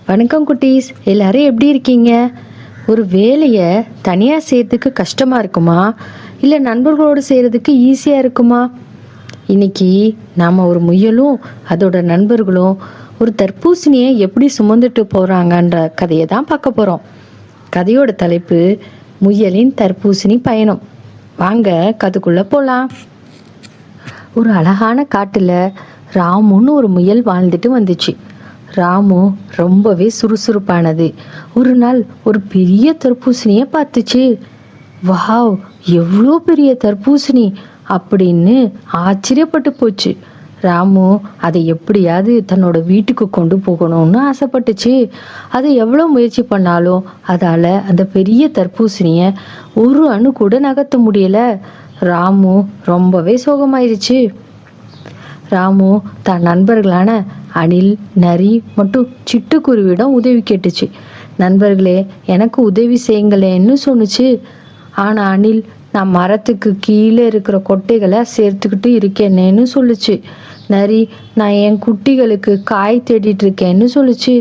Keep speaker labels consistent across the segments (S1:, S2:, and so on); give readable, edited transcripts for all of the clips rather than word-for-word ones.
S1: வணக்கம் குட்டீஸ், எல்லாரும் எப்படி இருக்கீங்க? ஒரு வேலையை தனியாக செய்யறதுக்கு கஷ்டமாக இருக்குமா, இல்லை நண்பர்களோடு செய்கிறதுக்கு ஈஸியாக இருக்குமா? இன்னைக்கு நாம் ஒரு முயலும் அதோட நண்பர்களும் ஒரு தர்பூசணியை எப்படி சுமந்துட்டு போகிறாங்கன்ற கதையை தான் பார்க்க போகிறோம். கதையோட தலைப்பு முயலின் தர்பூசணி பயணம். வாங்க கதைக்குள்ளே போகலாம். ஒரு அழகான காட்டில் ராமுன்னு ஒரு முயல் வாழ்ந்துட்டு வந்துச்சு. ராமு ரொம்பவே சுறுசுறுப்பானது. ஒரு நாள் ஒரு பெரிய தர்பூசணியை பார்த்துச்சு. வாவ், எவ்வளோ பெரிய தர்பூசணி அப்படின்னு ஆச்சரியப்பட்டு போச்சு. ராமு அதை எப்படியாவது தன்னோட வீட்டுக்கு கொண்டு போகணும்னு ஆசைப்பட்டுச்சு. அதை எவ்வளோ முயற்சி பண்ணாலும் அதால் அந்த பெரிய தர்பூசணியை ஒரு அணு கூட நகர்த்த முடியல. ராமு ரொம்பவே சோகமாயிருச்சு. ராமு தன் நண்பர்களான அணில், நரி மற்றும் சிட்டுக்குருவிடம் உதவி கேட்டுச்சு. நண்பர்களே, எனக்கு உதவி செய்யுங்களேன்னு சொன்னுச்சு. ஆனால் அணில், நான் மரத்துக்கு கீழே இருக்கிற கொட்டைகளை சேர்த்துக்கிட்டு இருக்கேனேன்னு சொல்லுச்சு. நரி, நான் என் குட்டிகளுக்கு காய் தேடிட்டு இருக்கேன்னு சொல்லுச்சு.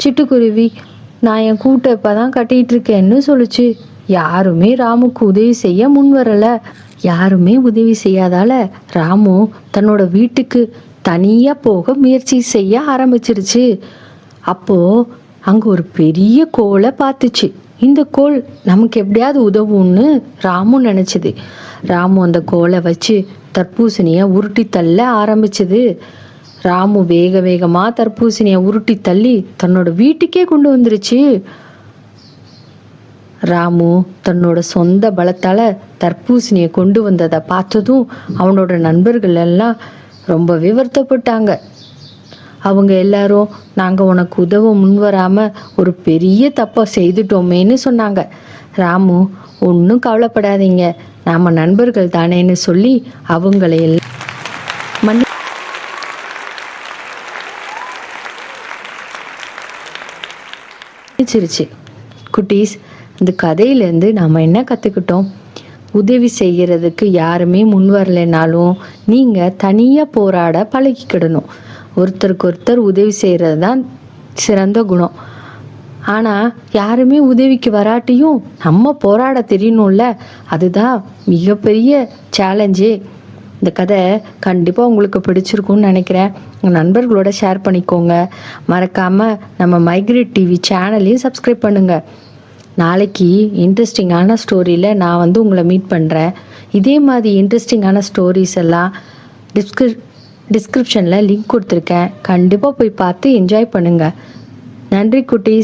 S1: சிட்டுக்குருவி, நான் என் கூட்டை இப்போதான் கட்டிகிட்டு இருக்கேன்னு சொல்லுச்சு. யாருமே ராமுக்கு உதவி செய்ய முன் வரல. யாருமே உதவி செய்யாதால ராமு தன்னோட வீட்டுக்கு தனியா போக முயற்சி செய்ய ஆரம்பிச்சிருச்சு. அப்போ அங்க ஒரு பெரிய கோலை பார்த்துச்சு. இந்த கோல் நமக்கு எப்படியாவது உதவும்னு ராமு நினைச்சது. ராமு அந்த கோலை வச்சு தர்பூசணிய உருட்டி தள்ள ஆரம்பிச்சது. ராமு வேக வேகமா தர்பூசணிய உருட்டி தள்ளி தன்னோட வீட்டுக்கே கொண்டு வந்துருச்சு. ராமு தன்னோட சொந்த பலத்தால தர்பூசணியை கொண்டு வந்ததை பார்த்ததும் அவனோட நண்பர்கள் எல்லாம் ரொம்பவே வருத்தப்பட்டாங்க. அவங்க எல்லாரும், நாங்கள் உனக்கு உதவ முன்வராம ஒரு பெரிய தப்பை செய்துட்டோமேன்னு சொன்னாங்க. ராமு, ஒன்றும் கவலைப்படாதீங்க, நாம நண்பர்கள் தானேன்னு சொல்லி அவங்களை எல்லாம் மன்னிச்சிருச்சு. குட்டீஸ், இந்த கதையிலேருந்து நாம் என்ன கற்றுக்கிட்டோம்? உதவி செய்கிறதுக்கு யாருமே முன் வரலைனாலும் நீங்கள் தனியாக போராட பழகிக்கிடணும். ஒருத்தருக்கு ஒருத்தர் உதவி செய்கிறது தான் சிறந்த குணம். ஆனால் யாருமே உதவிக்கு வராட்டியும் நம்ம போராட தெரியணும்ல, அதுதான் மிகப்பெரிய சேலஞ்சே. இந்த கதை கண்டிப்பாக உங்களுக்கு பிடிச்சிருக்கும்னு நினைக்கிறேன். உங்கள் நண்பர்களோட ஷேர் பண்ணிக்கோங்க. மறக்காமல் நம்ம மைக்ரேட் டிவி சேனலையும் சப்ஸ்கிரைப் பண்ணுங்கள். நாளைக்கு இன்ட்ரெஸ்டிங்கான ஸ்டோரியில் நான் உங்களை மீட் பண்ணுறேன். இதே மாதிரி இன்ட்ரெஸ்டிங்கான ஸ்டோரிஸ் எல்லாம் டிஸ்கிரிப்ஷனில் லிங்க் கொடுத்துருக்கேன். கண்டிப்பாக போய் பார்த்து என்ஜாய் பண்ணுங்கள். நன்றி குட்டீஸ்.